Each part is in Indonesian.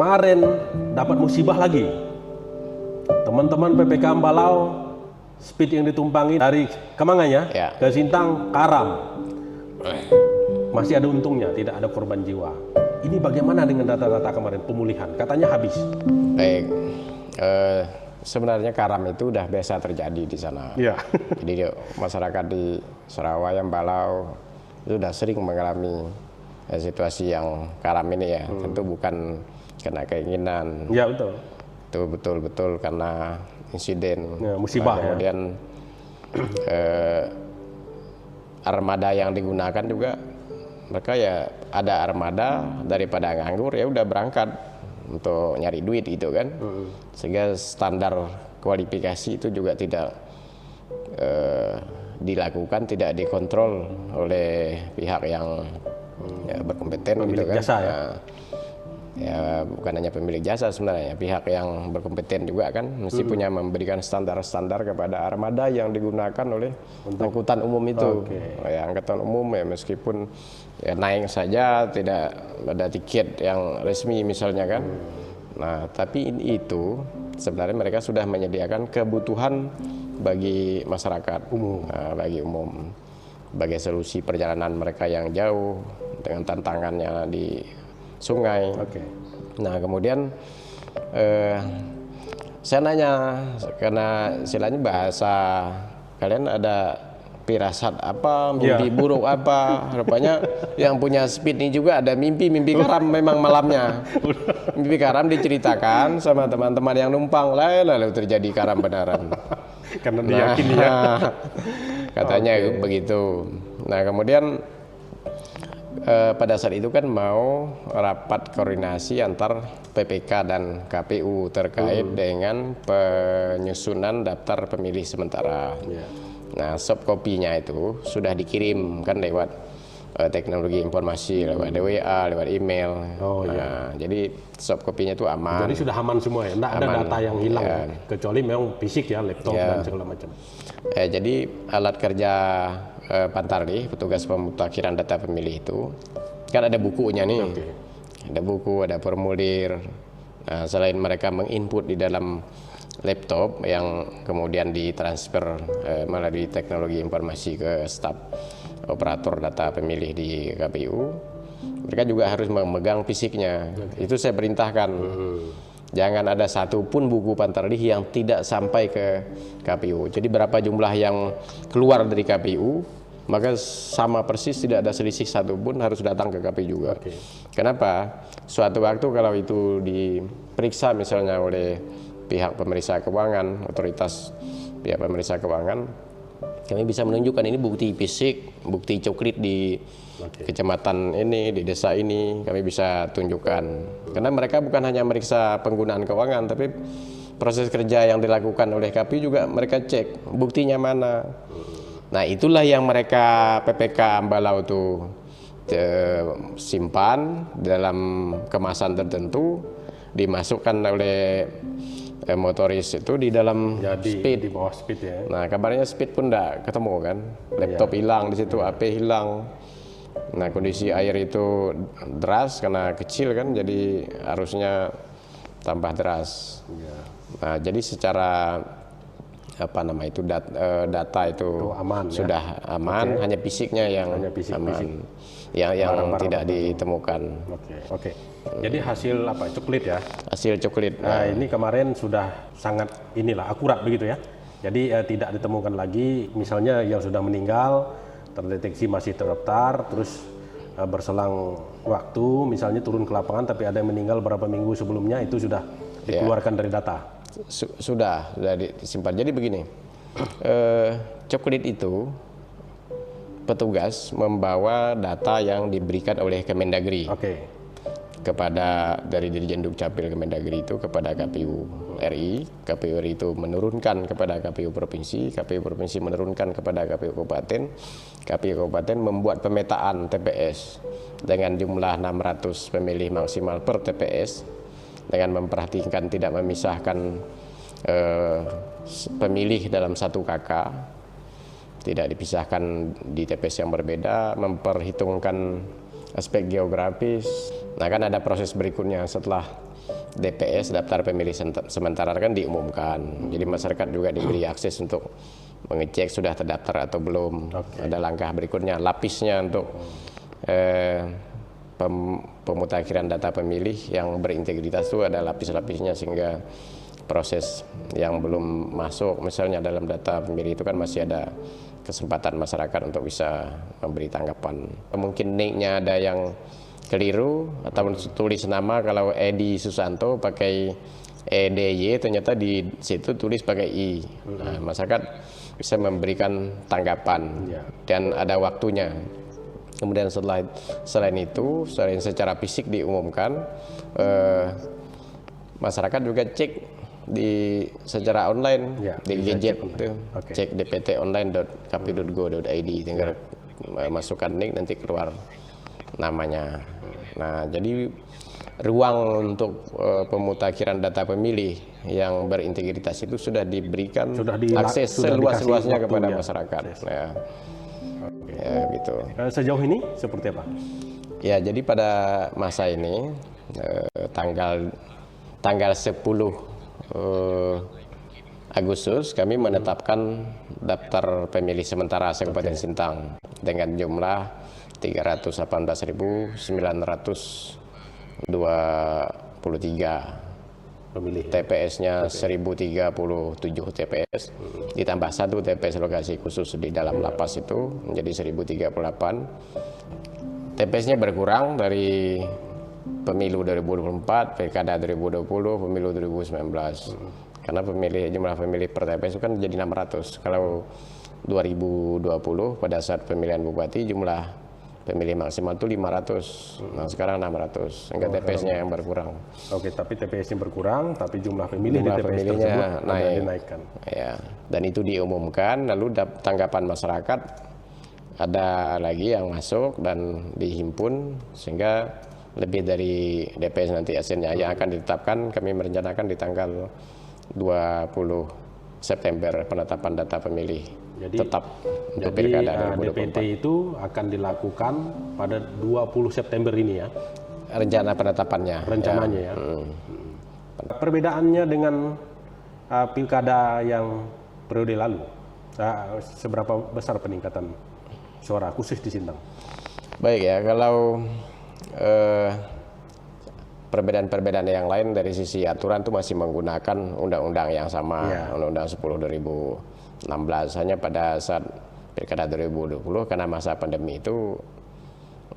kemarin dapat musibah lagi. Teman-teman PPK Ambalau, speed yang ditumpangi dari Kemanganya Ya. ke Sintang karam. Masih ada untungnya, tidak ada korban jiwa. Ini bagaimana dengan data-data kemarin pemulihan? Katanya habis. Baik, sebenarnya karam itu udah biasa terjadi di sana. Iya. Jadi masyarakat di Surabaya, Ambalau itu sudah sering mengalami situasi yang karam ini ya. Tentu bukan karena keinginan. Ya betul. Itu betul-betul karena insiden. Ya, musibah. Nah, kemudian armada yang digunakan juga mereka ya ada armada daripada nganggur ya udah berangkat untuk nyari duit gitu kan. Sehingga standar kualifikasi itu juga tidak dilakukan, tidak dikontrol oleh pihak yang ya, berkompeten pemilik gitu kan. jasa ya. Ya bukan hanya pemilik jasa sebenarnya, pihak yang berkompeten juga kan mesti punya memberikan standar-standar kepada armada yang digunakan oleh angkutan umum itu. Ya, angkutan umum ya meskipun ya, naik saja tidak ada tiket yang resmi misalnya kan. Nah tapi itu sebenarnya mereka sudah menyediakan kebutuhan bagi masyarakat umum, bagi umum, sebagai solusi perjalanan mereka yang jauh dengan tantangannya di sungai. Nah kemudian saya nanya karena istilahnya bahasa kalian ada firasat apa, mimpi buruk apa, rupanya yang punya speed ini juga ada mimpi karam memang malamnya. Mimpi karam diceritakan sama teman-teman yang numpang, lalu terjadi karam benaran. Karena diyakini ya. Katanya begitu. Nah kemudian pada saat itu kan mau rapat koordinasi antar PPK dan KPU terkait dengan penyusunan daftar pemilih sementara. Nah soft kopinya itu sudah dikirim kan lewat teknologi informasi, lewat WA, lewat email. Jadi soft kopinya itu aman. Jadi sudah aman semua ya, tidak ada data yang hilang ya. Kecuali memang fisik ya, laptop dan segala macam. Jadi alat kerja Pantarlih, petugas pemutakhiran data pemilih itu kan ada bukunya nih, ada buku, ada formulir. Nah, selain mereka menginput di dalam laptop yang kemudian ditransfer melalui teknologi informasi ke staf operator data pemilih di KPU, mereka juga harus memegang fisiknya. Itu saya perintahkan. Jangan ada satupun buku Pantarlih yang tidak sampai ke KPU. Jadi berapa jumlah yang keluar dari KPU, maka sama persis tidak ada selisih satupun harus datang ke KPU juga. Kenapa? Suatu waktu kalau itu diperiksa misalnya oleh pihak pemeriksa keuangan, otoritas pihak pemeriksa keuangan, kami bisa menunjukkan ini bukti fisik, bukti coklit di kecamatan ini, di desa ini, kami bisa tunjukkan. Karena mereka bukan hanya meriksa penggunaan keuangan, tapi proses kerja yang dilakukan oleh KPU juga mereka cek buktinya mana. Nah itulah yang mereka PPK Ambalau itu simpan dalam kemasan tertentu, dimasukkan oleh motoris itu di dalam speed, di bawah speed ya. Nah kabarnya speed pun tidak ketemu kan, laptop hilang di situ, HP hilang. Nah kondisi air itu deras karena kecil kan, jadi arusnya tambah deras. Nah jadi secara apa nama itu data itu aman, sudah aman, hanya fisiknya yang aman, yang tidak ditemukan. Jadi hasil apa? Coklit ya? Hasil coklit. Nah ini kemarin sudah sangat akurat begitu ya. Jadi tidak ditemukan lagi, misalnya yang sudah meninggal terdeteksi masih terdaftar, terus berselang waktu misalnya turun ke lapangan tapi ada yang meninggal beberapa minggu sebelumnya, itu sudah dikeluarkan dari data. Sudah disimpan. Jadi begini, coklit itu petugas membawa data yang diberikan oleh Kemendagri kepada dari Dirjen Dukcapil Kemendagri itu kepada KPU RI. KPU RI itu menurunkan kepada KPU Provinsi, KPU Provinsi menurunkan kepada KPU Kabupaten, KPU Kabupaten membuat pemetaan TPS dengan jumlah 600 pemilih maksimal per TPS dengan memperhatikan tidak memisahkan pemilih dalam satu KK, tidak dipisahkan di TPS yang berbeda, memperhitungkan aspek geografis. Nah kan ada proses berikutnya setelah DPS daftar pemilih sementara kan diumumkan. Jadi masyarakat juga diberi akses untuk mengecek sudah terdaftar atau belum. Ada langkah berikutnya, lapisnya untuk pemutakhiran data pemilih yang berintegritas itu ada lapis-lapisnya, sehingga proses yang belum masuk misalnya dalam data pemilih itu kan masih ada kesempatan masyarakat untuk bisa memberi tanggapan. Mungkin nicknya ada yang keliru atau tulis nama, kalau Edi Susanto pakai EDY, ternyata di situ tulis pakai I. Nah, masyarakat bisa memberikan tanggapan dan ada waktunya. Kemudian selain itu, selain secara fisik diumumkan, masyarakat juga cek secara online di gadget itu, cek dpt.online.kpu.go.id, tinggal masukkan nick nanti keluar namanya. Nah, jadi ruang untuk pemutakhiran data pemilih yang berintegritas itu sudah diberikan akses seluas-luasnya kepada masyarakat. Ya, gitu. Sejauh ini seperti apa? Ya, jadi pada masa ini tanggal 10 Agustus kami menetapkan daftar pemilih sementara Kabupaten Sintang dengan jumlah 318.923 pemilih. TPS-nya 1037 TPS, ditambah 1 TPS lokasi khusus di dalam lapas itu menjadi 1038. TPS-nya berkurang dari pemilu 2024, pilkada 2020, pemilu 2019. Karena jumlah pemilih per TPS itu kan jadi 600. Kalau 2020 pada saat pemilihan bupati jumlah pemilih maksimal itu 500. Nah, sekarang 600. Sehingga TPS-nya yang berkurang. Oke, tapi TPS-nya berkurang, tapi jumlah pemilih di TPS tersebut dinaikkan. Ya, dan itu diumumkan, lalu tanggapan masyarakat ada lagi yang masuk dan dihimpun, sehingga lebih dari DPS nanti hasilnya yang akan ditetapkan. Kami merencanakan di tanggal 20 September penetapan data pemilih. Jadi, tetap untuk pilkada 2024. DPT itu akan dilakukan pada 20 September ini ya? Rencana penetapannya. Rencananya ya. Perbedaannya dengan pilkada yang periode lalu, seberapa besar peningkatan suara khusus di Sintang? Baik ya, kalau perbedaan-perbedaan yang lain dari sisi aturan itu masih menggunakan undang-undang yang sama, Undang-Undang 10/2016. Hanya pada saat pilkada 2020 karena masa pandemi itu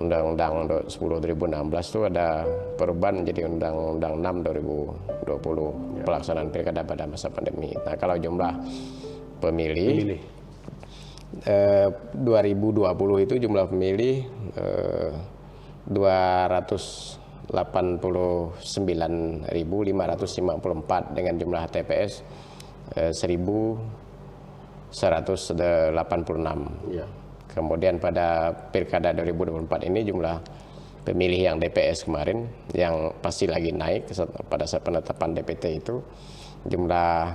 Undang-Undang 10/2016 itu ada perubahan menjadi Undang-Undang 6/2020 pelaksanaan pilkada pada masa pandemi. Nah, kalau jumlah pemilih 2020 itu jumlah pemilih 289.554 dengan jumlah TPS 1.186. Kemudian pada pilkada 2024 ini jumlah pemilih yang DPS kemarin yang pasti lagi naik pada saat penetapan DPT itu jumlah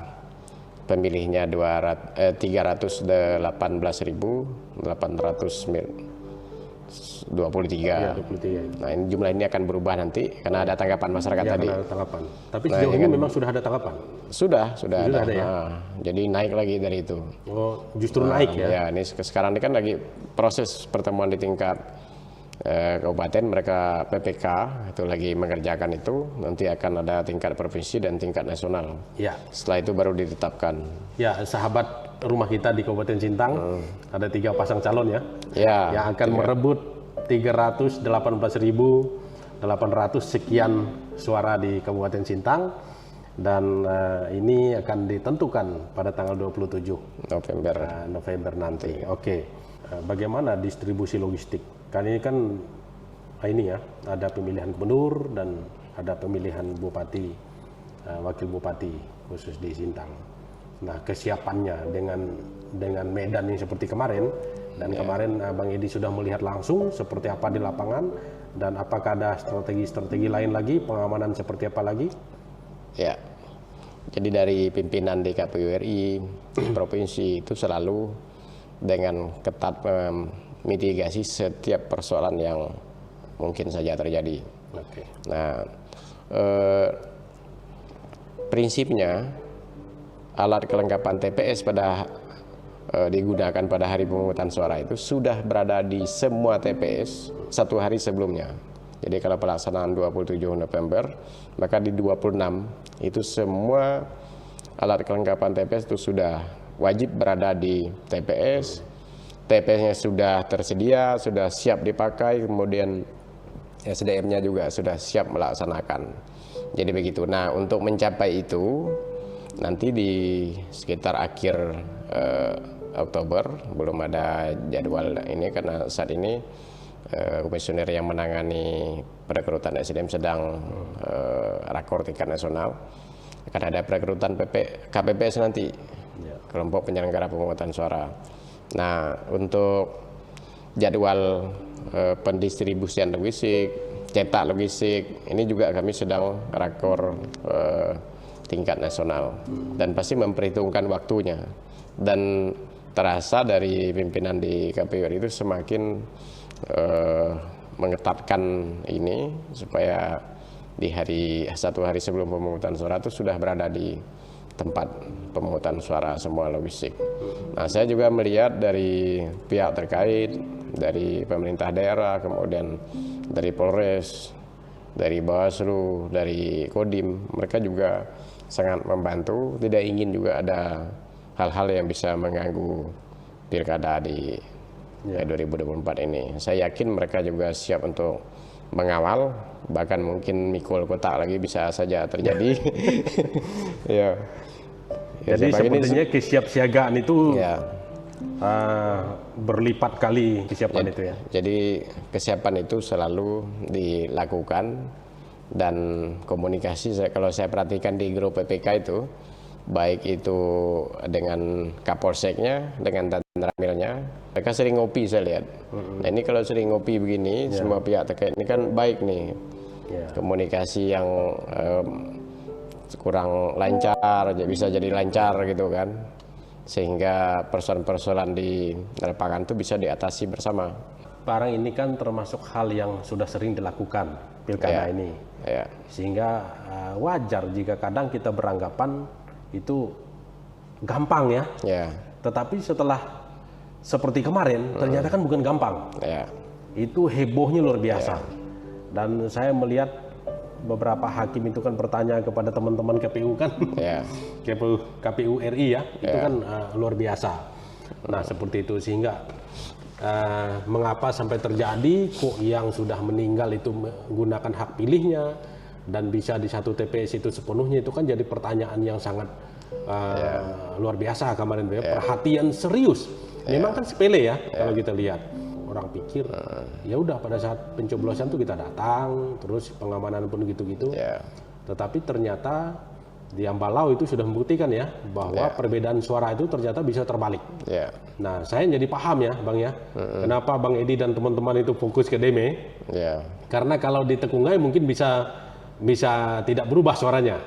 pemilihnya 318.823. Nah, ini jumlah ini akan berubah nanti karena ada tanggapan masyarakat tadi. Tanggapan. Tapi sejauh ini memang sudah ada tanggapan. Sudah ada ya. Jadi naik lagi dari itu. Oh, justru naik ya. Ya, ini sekarang ini kan lagi proses pertemuan di tingkat kabupaten, mereka PPK itu lagi mengerjakan itu, nanti akan ada tingkat provinsi dan tingkat nasional. Ya. Setelah itu baru ditetapkan. Ya, sahabat rumah kita di Kabupaten Sintang ada 3 pasang calon ya. Yang akan merebut 318.800 sekian suara di Kabupaten Sintang, dan ini akan ditentukan pada tanggal 27 November nanti. Oke. Bagaimana distribusi logistik? Kan ini kan ada pemilihan gubernur dan ada pemilihan bupati, wakil bupati khusus di Sintang. Nah, kesiapannya dengan medan yang seperti kemarin, dan kemarin Bang Edi sudah melihat langsung seperti apa di lapangan, dan apakah ada strategi-strategi lain lagi, pengamanan seperti apa lagi? Ya, jadi dari pimpinan DKPU RI provinsi itu selalu dengan ketat mitigasi setiap persoalan yang mungkin saja terjadi. Nah, prinsipnya alat kelengkapan TPS digunakan pada hari pemungutan suara itu sudah berada di semua TPS 1 hari sebelumnya. Jadi kalau pelaksanaan 27 November, maka di 26 itu semua alat kelengkapan TPS itu sudah wajib berada di TPS. TPS-nya sudah tersedia, sudah siap dipakai, kemudian SDM-nya juga sudah siap melaksanakan. Jadi begitu. Nah, untuk mencapai itu nanti di sekitar akhir Oktober belum ada jadwal ini karena saat ini komisioner yang menangani perekrutan SDM sedang rakor tingkat nasional. Akan ada perekrutan KPPS nanti, kelompok penyelenggara pemungutan suara. Nah, untuk jadwal pendistribusian logistik, cetak logistik, ini juga kami sedang rakor tingkat nasional dan pasti memperhitungkan waktunya. Dan terasa dari pimpinan di KPU itu semakin mengetatkan ini supaya di satu hari sebelum pemungutan suara itu sudah berada di tempat pemungutan suara semua logistik. Nah, saya juga melihat dari pihak terkait, dari pemerintah daerah, kemudian dari Polres, dari Bawaslu, dari Kodim, mereka juga sangat membantu, tidak ingin juga ada hal-hal yang bisa mengganggu pilkada di 2024 ini. Saya yakin mereka juga siap untuk mengawal, bahkan mungkin mikul kotak lagi bisa saja terjadi. Ya. Jadi sepertinya kesiapsiagaan itu berlipat kali kesiapan itu ya. Jadi kesiapan itu selalu dilakukan dan komunikasi kalau saya perhatikan di grup PPK itu, baik itu dengan Kapolseknya, dengan Danramilnya, mereka sering ngopi saya lihat. Nah, ini kalau sering ngopi begini, semua pihak terkait ini kan baik nih. Komunikasi yang kurang lancar, bisa jadi lancar gitu kan. Sehingga persoalan-persoalan di lapangan itu bisa diatasi bersama. Sekarang ini kan termasuk hal yang sudah sering dilakukan pilkada ini. Sehingga wajar jika kadang kita beranggapan itu gampang ya. Tetapi setelah seperti kemarin ternyata kan bukan gampang. Itu hebohnya luar biasa. Dan saya melihat beberapa hakim itu kan bertanya kepada teman-teman KPU kan, KPU RI ya, itu kan luar biasa. Nah seperti itu sehingga mengapa sampai terjadi kok yang sudah meninggal itu menggunakan hak pilihnya dan bisa di satu TPS itu sepenuhnya, itu kan jadi pertanyaan yang sangat luar biasa kemarin, perhatian serius. Memang kan sepele ya kalau kita lihat. Orang pikir ya udah pada saat pencoblosan tuh kita datang, terus pengamanan pun gitu-gitu. Tetapi ternyata di Ambalau itu sudah membuktikan ya bahwa perbedaan suara itu ternyata bisa terbalik. Nah, saya jadi paham ya, Bang ya. Kenapa Bang Edi dan teman-teman itu fokus ke Deme? Karena kalau di Tekungai mungkin bisa tidak berubah suaranya.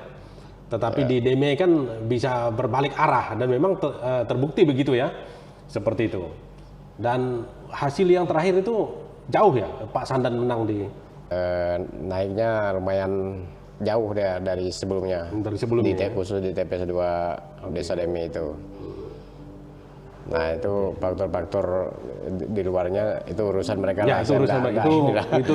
Tetapi di Deme kan bisa berbalik arah dan memang terbukti begitu ya. Seperti itu. Dan hasil yang terakhir itu jauh ya, Pak Sandan menang di naiknya lumayan jauh dari sebelumnya. Khusus di TPS 2 Desa Deme itu. Nah itu faktor-faktor di luarnya itu urusan mereka. Ya itu urusan mereka itu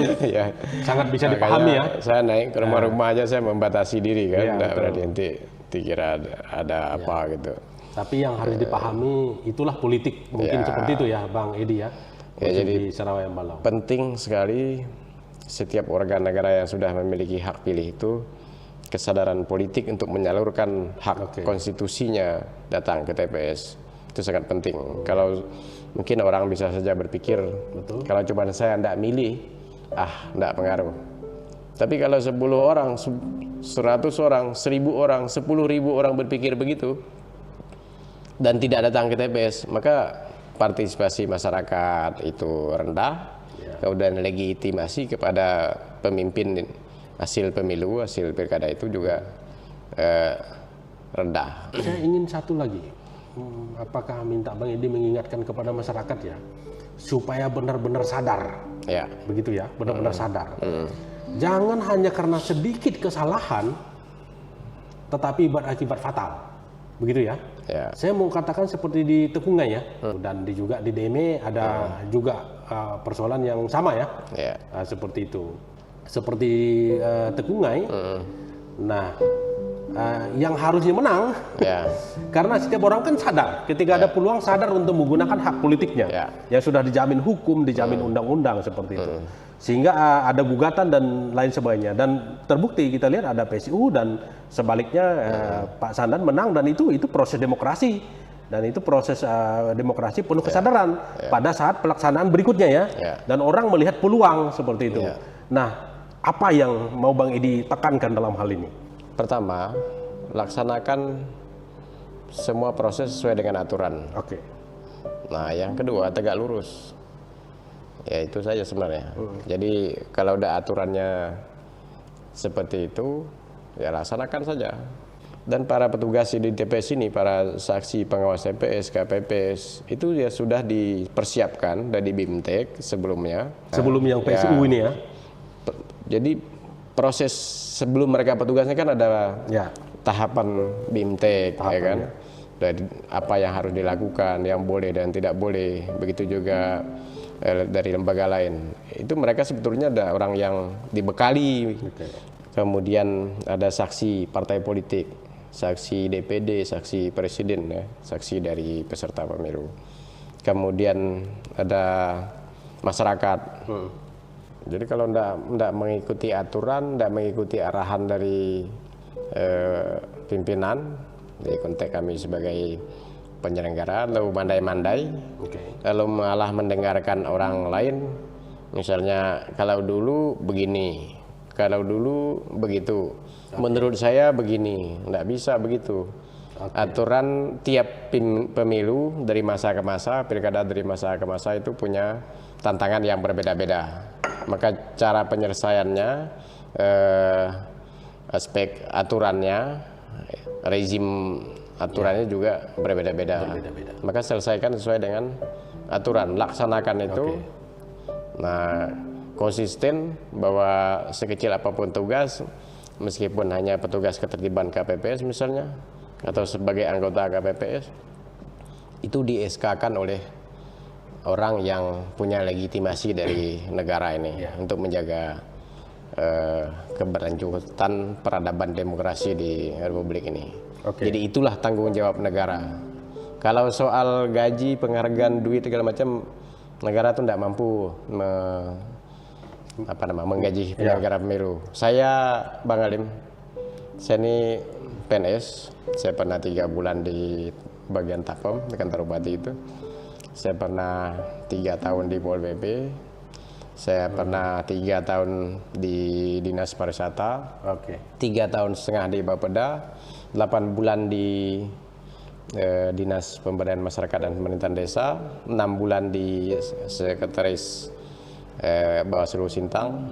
sangat bisa dipahami ya. Saya naik ke rumah-rumah aja saya membatasi diri kan, tidak berarti nanti dikira ada apa gitu. Tapi yang harus dipahami itulah politik mungkin seperti itu ya Bang Edi ya. Jadi di Sarawak Ambalau. Penting sekali setiap warga negara yang sudah memiliki hak pilih itu kesadaran politik untuk menyalurkan hak konstitusinya datang ke TPS. Itu sangat penting. Kalau mungkin orang bisa saja berpikir kalau cuma saya tidak milih, tidak pengaruh. Tapi kalau 10 orang, 100 orang, 1000 orang, 10.000 orang berpikir begitu dan tidak datang ke TPS, maka partisipasi masyarakat itu rendah, kemudian legitimasi kepada pemimpin hasil pemilu, hasil pilkada itu juga rendah. Saya ingin satu lagi, apakah minta Bang Edi mengingatkan kepada masyarakat ya, supaya benar-benar sadar, begitu ya, benar-benar sadar. jangan hanya karena sedikit kesalahan tetapi berakibat fatal, begitu ya. Ya. Saya mau katakan seperti di Tekungai ya, dan juga di Deme ada juga persoalan yang sama ya, seperti itu. Seperti Tekungai, nah yang harusnya menang, karena setiap orang kan sadar, ketika ada peluang sadar untuk menggunakan hak politiknya, yang sudah dijamin hukum, dijamin undang-undang seperti itu. Sehingga ada gugatan dan lain sebagainya, dan terbukti kita lihat ada PSU dan sebaliknya Pak Sandan menang, dan itu proses demokrasi, dan itu proses demokrasi penuh kesadaran pada saat pelaksanaan berikutnya ya, dan orang melihat peluang seperti itu. Nah, apa yang mau Bang Edi tekankan dalam hal ini? Pertama, laksanakan semua proses sesuai dengan aturan. Oke. Nah, yang kedua, tegak lurus. Ya itu saja sebenarnya. Jadi kalau udah aturannya seperti itu, ya laksanakan saja. Dan para petugas di TPS ini, para saksi pengawas TPS, KPPS, itu ya sudah dipersiapkan dari BIMTEK sebelumnya. Sebelum yang PSU ini ya. Jadi proses sebelum mereka petugasnya kan ada tahapan BIMTEK, ya kan? Dari apa yang harus dilakukan, yang boleh dan tidak boleh. Begitu juga dari lembaga lain. Itu mereka sebetulnya ada orang yang dibekali. Kemudian ada saksi partai politik, saksi DPD, saksi presiden, ya, saksi dari peserta pemilu. Kemudian ada masyarakat. Jadi kalau tidak mengikuti aturan, tidak mengikuti arahan dari pimpinan, di konteks kami sebagai penyelenggara, lalu mandai-mandai, lalu malah mendengarkan orang lain, misalnya kalau dulu begini, kalau dulu begitu, menurut saya begini, tidak bisa begitu. Aturan tiap pemilu dari masa ke masa, pilkada dari masa ke masa itu punya tantangan yang berbeda-beda. Maka cara penyelesaiannya, aspek aturannya, rezim aturannya juga berbeda-beda. Maka selesaikan sesuai dengan aturan, laksanakan itu. Nah, konsisten bahwa sekecil apapun tugas, meskipun hanya petugas ketertiban KPPS misalnya, atau sebagai anggota KPPS, itu di SK-kan oleh orang yang punya legitimasi dari negara ini untuk menjaga keberlanjutan peradaban demokrasi di Republik ini. Jadi itulah tanggung jawab negara. Kalau soal gaji, penghargaan, duit segala macam, negara itu tidak mampu menggaji penyelenggara pemilu. Saya, Bang Alim, saya ini PNS. Saya pernah 3 bulan di bagian Tapem, di kantor bupati itu. Saya pernah 3 tahun di Pol PP. Saya pernah 3 tahun di Dinas Pariwisata, 3,5 tahun di Bapeda, 8 bulan di Dinas Pemberdayaan Masyarakat dan Pemerintahan Desa, 6 bulan di Sekretaris Bawaslu Sintang.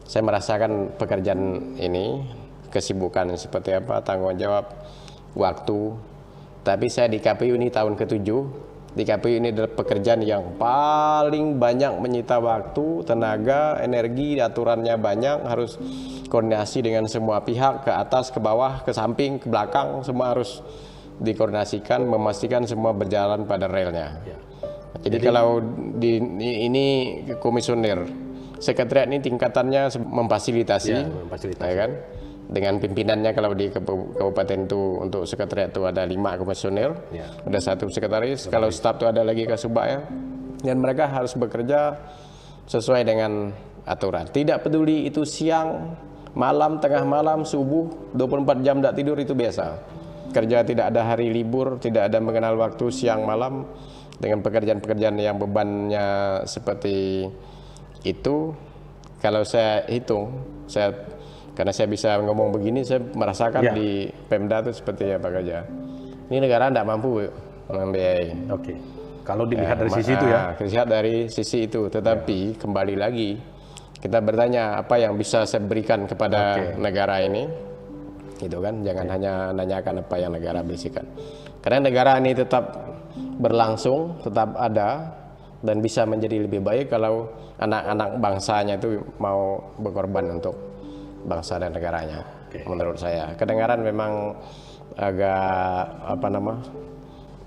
Saya merasakan pekerjaan ini, kesibukan seperti apa, tanggung jawab, waktu. Tapi saya di KPU ini tahun ke-7. Di KPU ini adalah pekerjaan yang paling banyak menyita waktu, tenaga, energi, aturannya banyak, harus koordinasi dengan semua pihak, ke atas, ke bawah, ke samping, ke belakang, semua harus dikoordinasikan, memastikan semua berjalan pada relnya. Jadi kalau ini komisioner, sekretariat ini tingkatannya memfasilitasi, ya kan? Dengan pimpinannya. Kalau di kabupaten itu untuk sekretariat itu ada 5 komisioner, ada 1 sekretaris. Kalau staf itu ada lagi kasubag ya. Dan mereka harus bekerja sesuai dengan aturan. Tidak peduli itu siang, malam, tengah malam, subuh, 24 jam tidak tidur, itu biasa. Kerja tidak ada hari libur, tidak ada mengenal waktu siang malam. Dengan pekerjaan-pekerjaan yang bebannya seperti itu, kalau saya hitung, karena saya bisa ngomong begini, saya merasakan di Pemda itu seperti apa kerja. Ini negara tidak mampu membiayai. Kalau dilihat dari sisi itu ya. Dilihat dari sisi itu, tetapi kembali lagi kita bertanya apa yang bisa saya berikan kepada negara ini, gitu kan? Jangan hanya nanyakan apa yang negara berikan. Karena negara ini tetap berlangsung, tetap ada dan bisa menjadi lebih baik kalau anak-anak bangsanya itu mau berkorban untuk bangsa dan negaranya. Menurut saya kedengaran memang agak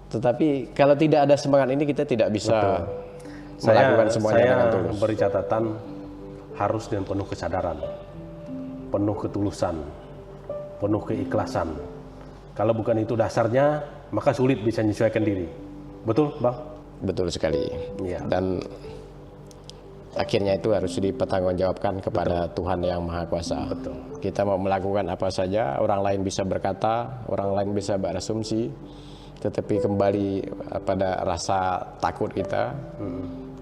tetapi kalau tidak ada semangat ini kita tidak bisa melakukan semuanya dengan tulus. Saya beri catatan harus dengan penuh kesadaran, penuh ketulusan, penuh keikhlasan. Kalau bukan itu dasarnya, maka sulit bisa menyesuaikan diri. Betul, Bang? Betul sekali. Ya. Dan akhirnya itu harus dipertanggungjawabkan kepada Tuhan Yang Maha Kuasa. Betul. Kita mau melakukan apa saja, orang lain bisa berkata, orang lain bisa berasumsi, tetapi kembali pada rasa takut kita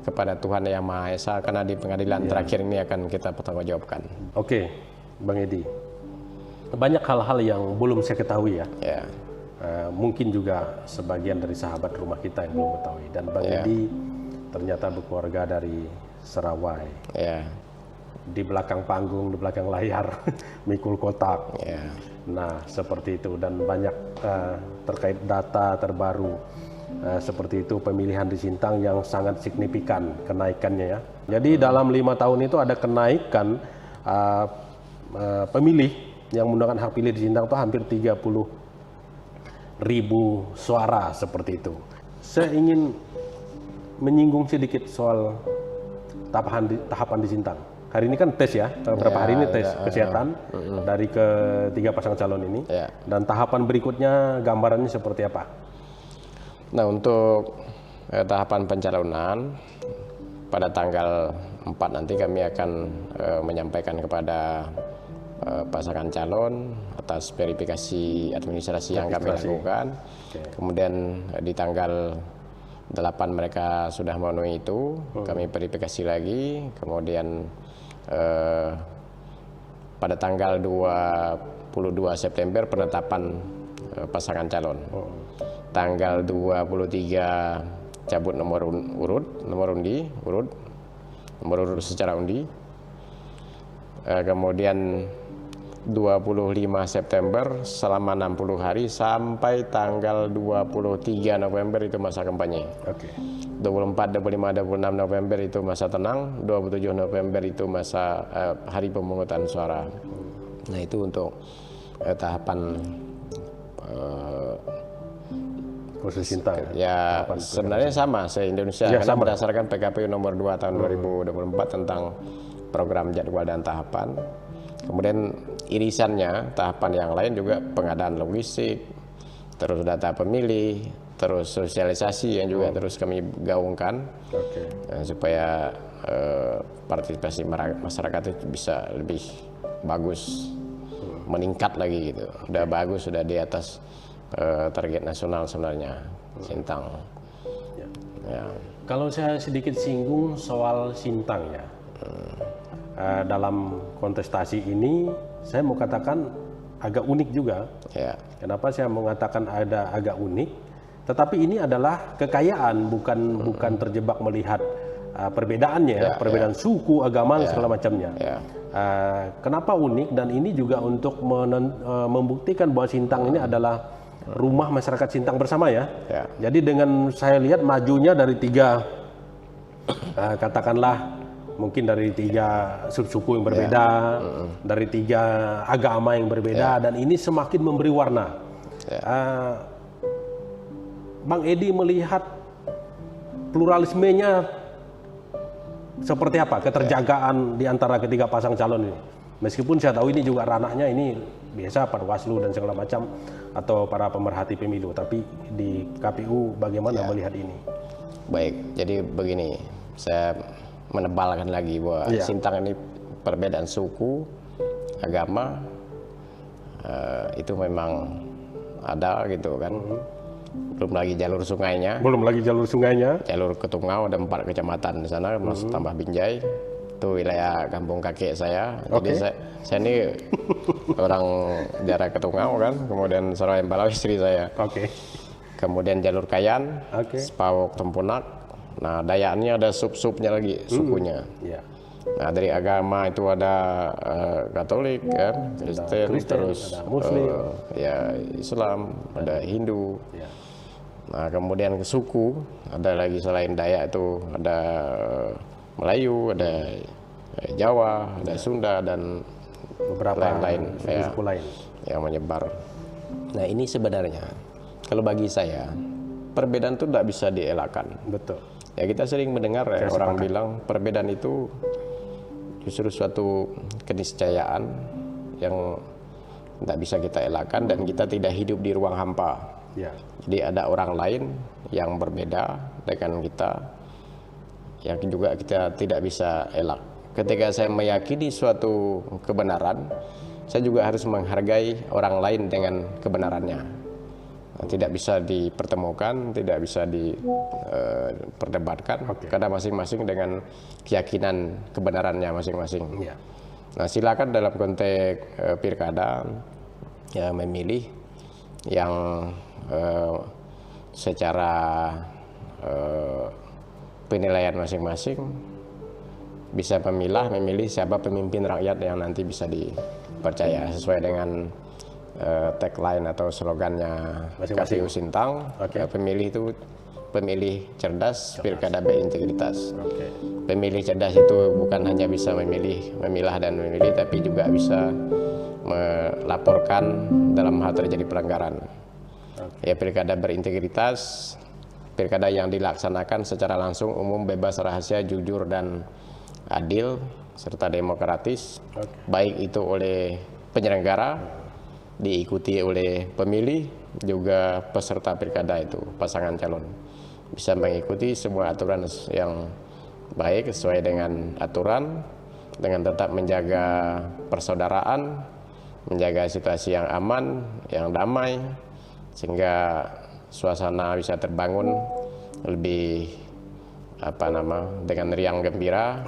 kepada Tuhan Yang Maha Esa, karena di pengadilan terakhir ini akan kita pertanggungjawabkan. Oke, Bang Edi. Banyak hal-hal yang belum saya ketahui ya. Ya. Mungkin juga sebagian dari sahabat rumah kita yang belum ketahui. Dan Bang Edi ternyata berkeluarga dari Serawai. Ya. Di belakang panggung, di belakang layar, mikul kotak. Ya. Nah, seperti itu. Dan banyak terkait data terbaru seperti itu, pemilihan di Sintang yang sangat signifikan kenaikannya ya. Jadi dalam 5 tahun itu ada kenaikan pemilih yang menggunakan hak pilih di Sintang itu hampir 30.000 suara seperti itu. Saya ingin menyinggung sedikit soal tahapan di Sintang. Hari ini kan tes ya, beberapa hari ini tes kesehatan dari ketiga pasang calon ini. Ya. Dan tahapan berikutnya gambarannya seperti apa? Nah, untuk tahapan pencalonan pada tanggal 4 nanti kami akan menyampaikan kepada pasangan calon atas verifikasi administrasi yang kami lakukan. Kemudian di tanggal 8 mereka sudah memenuhi itu, kami verifikasi lagi. Kemudian pada tanggal 22 September penetapan pasangan calon. Tanggal 23 cabut nomor urut secara undi. Kemudian 25 September selama 60 hari sampai tanggal 23 November itu masa kampanye. 24, 25, 26 November itu masa tenang, 27 November itu masa hari pemungutan suara. Nah, itu untuk tahapan khusus Sintang ya sebenarnya sama se-Indonesia karena berdasarkan PKPU nomor 2 tahun 2024 tentang program jadwal dan tahapan. Kemudian irisannya tahapan yang lain juga pengadaan logistik, terus data pemilih, terus sosialisasi yang juga terus kami gaungkan supaya partisipasi masyarakat itu bisa lebih bagus, meningkat lagi gitu. Udah bagus, sudah di atas target nasional sebenarnya Sintang. Ya. Kalau saya sedikit singgung soal Sintang ya. Dalam kontestasi ini saya mau katakan agak unik juga. Ya. Kenapa saya mengatakan ada agak unik? Tetapi ini adalah kekayaan, bukan terjebak melihat perbedaannya, perbedaan suku, agama, dan segala macamnya. Kenapa unik? Dan ini juga untuk membuktikan bahwa Sintang ini adalah rumah masyarakat Sintang bersama ya. Jadi dengan saya lihat majunya dari 3 katakanlah mungkin dari 3 suku yang berbeda, dari 3 agama yang berbeda, dan ini semakin memberi warna. Bang Edi melihat pluralismenya seperti apa, keterjagaan di antara ketiga pasang calon ini. Meskipun saya tahu ini juga ranahnya ini biasa Panwaslu dan segala macam atau para pemerhati pemilu, tapi di KPU bagaimana melihat ini? Baik, jadi begini, saya menebalkan lagi bahwa Sintang ini perbedaan suku, agama itu memang ada gitu kan. Belum lagi jalur sungainya. Jalur ke Tungau ada 4 kecamatan di sana, masuk tambah Binjai. Itu wilayah kampung kakek saya. Jadi saya ini orang daerah ke Tungau kan, kemudian Serawai Balau istri saya. Kemudian jalur Kayan, Sepawok Tempunak. Nah, Dayaknya ada sub-subnya lagi, sukunya. Nah, dari agama itu ada Katolik, kan, Kristen, terus ada Muslim, Islam, ada Hindu. Nah, kemudian suku, ada lagi selain Dayak itu ada Melayu, ada Jawa, ada Sunda, dan beberapa lain-lain suku-suku lain. yang menyebar. Nah, ini sebenarnya kalau bagi saya perbedaan itu tidak bisa dielakkan. Betul. Ya, kita sering mendengar ya, orang bilang perbedaan itu justru suatu keniscayaan yang tidak bisa kita elakkan dan kita tidak hidup di ruang hampa. Ya. Jadi ada orang lain yang berbeda dengan kita yang juga kita tidak bisa elak. Ketika saya meyakini suatu kebenaran, saya juga harus menghargai orang lain dengan kebenarannya. Tidak bisa dipertemukan, tidak bisa diperdebatkan, karena masing-masing dengan keyakinan kebenarannya masing-masing. Ya. Nah, silakan dalam konteks pilkada ya memilih yang secara penilaian masing-masing bisa memilih siapa pemimpin rakyat yang nanti bisa dipercaya sesuai dengan tagline atau slogannya KPU Sintang. Pemilih itu pemilih cerdas, pilkada berintegritas. Pemilih cerdas itu bukan hanya bisa memilah dan memilih, tapi juga bisa melaporkan dalam hal terjadi pelanggaran. Ya, pilkada berintegritas, pilkada yang dilaksanakan secara langsung, umum, bebas, rahasia, jujur, dan adil, serta demokratis, baik itu oleh penyelenggara, diikuti oleh pemilih, juga peserta pilkada itu, pasangan calon. Bisa mengikuti semua aturan yang baik sesuai dengan aturan, dengan tetap menjaga persaudaraan, menjaga situasi yang aman, yang damai, sehingga suasana bisa terbangun lebih dengan riang gembira,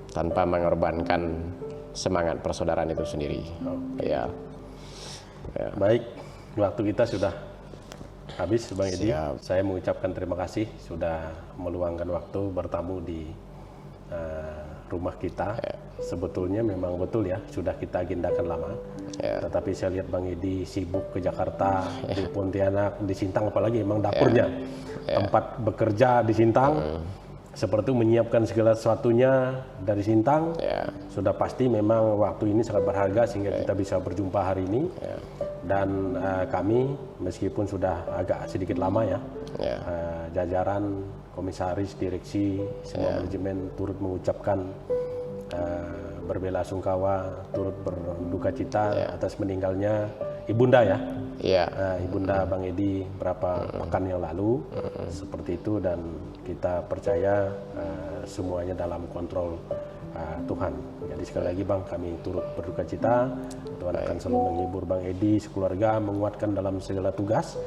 tanpa mengorbankan semangat persaudaraan itu sendiri. Ya. Baik, waktu kita sudah habis, Bang Edi. Saya mengucapkan terima kasih sudah meluangkan waktu bertamu di rumah kita. Sebetulnya memang betul ya, sudah kita agendakan lama. Tetapi saya lihat Bang Edi sibuk ke Jakarta, di Pontianak, di Sintang, apalagi emang dapurnya tempat bekerja di Sintang. Seperti menyiapkan segala sesuatunya dari Sintang. Sudah pasti memang waktu ini sangat berharga sehingga kita bisa berjumpa hari ini. Dan kami meskipun sudah agak sedikit lama ya, jajaran komisaris, direksi, semua manajemen turut mengucapkan berbela-sungkawa, turut berduka cita atas meninggalnya ibunda ya. Ibunda Bang Edi berapa pekan yang lalu, seperti itu, dan kita percaya semuanya dalam kontrol Tuhan. Jadi sekali lagi Bang, kami turut berduka cita. Tuhan akan selalu menghibur Bang Edi, sekeluarga, menguatkan dalam segala tugas.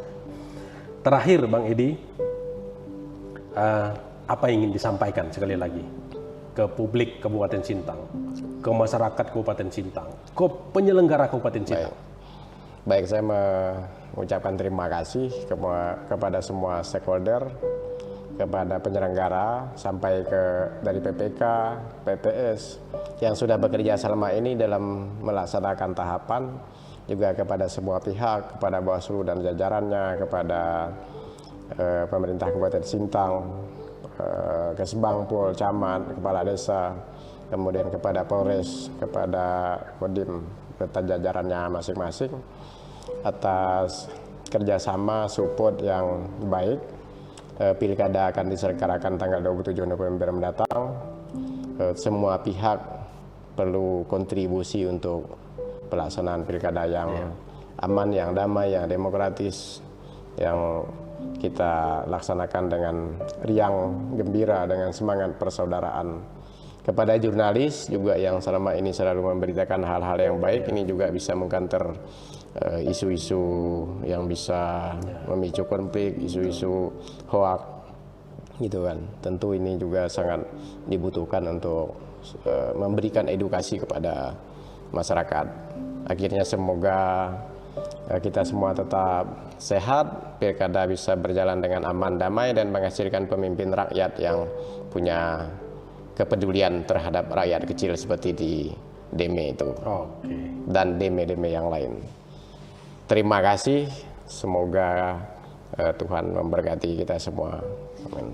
Terakhir Bang Edi, apa yang ingin disampaikan sekali lagi ke publik Kabupaten Sintang, ke masyarakat Kabupaten Sintang, ke penyelenggara Kabupaten Sintang? Baik, saya mengucapkan terima kasih kepada semua stakeholder, kepada penyelenggara, sampai dari PPK, PPS yang sudah bekerja selama ini dalam melaksanakan tahapan, juga kepada semua pihak, kepada Bawaslu dan jajarannya, kepada pemerintah Kabupaten Sintang, Kesbangpol, Camat, Kepala Desa, kemudian kepada Polres, kepada Kodim, serta jajarannya masing-masing, atas kerjasama support yang baik. Pilkada akan diselenggarakan tanggal 27 November mendatang. Semua pihak perlu kontribusi untuk pelaksanaan pilkada yang aman, yang damai, yang demokratis, yang kita laksanakan dengan riang gembira, dengan semangat persaudaraan. Kepada jurnalis juga yang selama ini selalu memberitakan hal-hal yang baik, ini juga bisa mengcounter isu-isu yang bisa memicu konflik, isu-isu hoak, gitu kan. Tentu ini juga sangat dibutuhkan untuk memberikan edukasi kepada masyarakat. Akhirnya semoga kita semua tetap sehat, pilkada bisa berjalan dengan aman, damai, dan menghasilkan pemimpin rakyat yang punya kepedulian terhadap rakyat kecil seperti di Deme itu, dan Deme-Deme yang lain. Terima kasih, semoga Tuhan memberkati kita semua. Amin.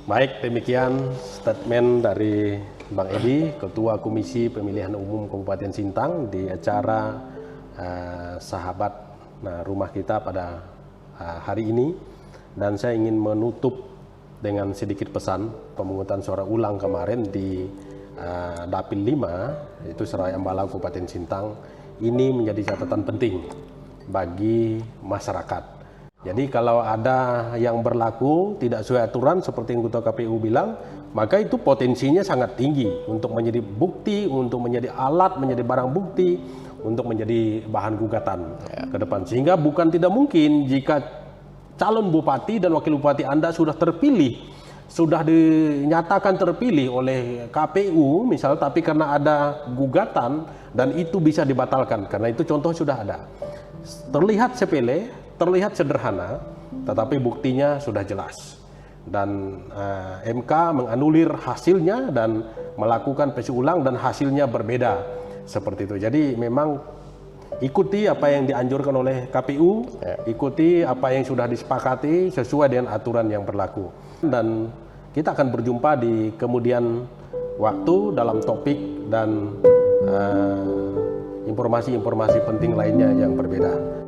Baik, demikian statement dari Bang Edi, Ketua Komisi Pemilihan Umum Kabupaten Sintang di acara Sahabat Rumah Kita pada hari ini. Dan saya ingin menutup dengan sedikit pesan pemungutan suara ulang kemarin di Dapil 5, itu Serai Ambalang Kabupaten Sintang. Ini menjadi catatan penting bagi masyarakat. Jadi kalau ada yang berlaku tidak sesuai aturan seperti yang Ketua KPU bilang, maka itu potensinya sangat tinggi untuk menjadi bukti, untuk menjadi alat, menjadi barang bukti, untuk menjadi bahan gugatan ke depan. Sehingga bukan tidak mungkin jika calon bupati dan wakil bupati Anda sudah terpilih, sudah dinyatakan terpilih oleh KPU misal, tapi karena ada gugatan dan itu bisa dibatalkan, karena itu contoh sudah ada. Terlihat sepele, terlihat sederhana, tetapi buktinya sudah jelas. Dan MK menganulir hasilnya dan melakukan PSU ulang dan hasilnya berbeda seperti itu. Jadi memang ikuti apa yang dianjurkan oleh KPU, ikuti apa yang sudah disepakati sesuai dengan aturan yang berlaku. Dan kita akan berjumpa di kemudian waktu dalam topik dan informasi-informasi penting lainnya yang berbeda.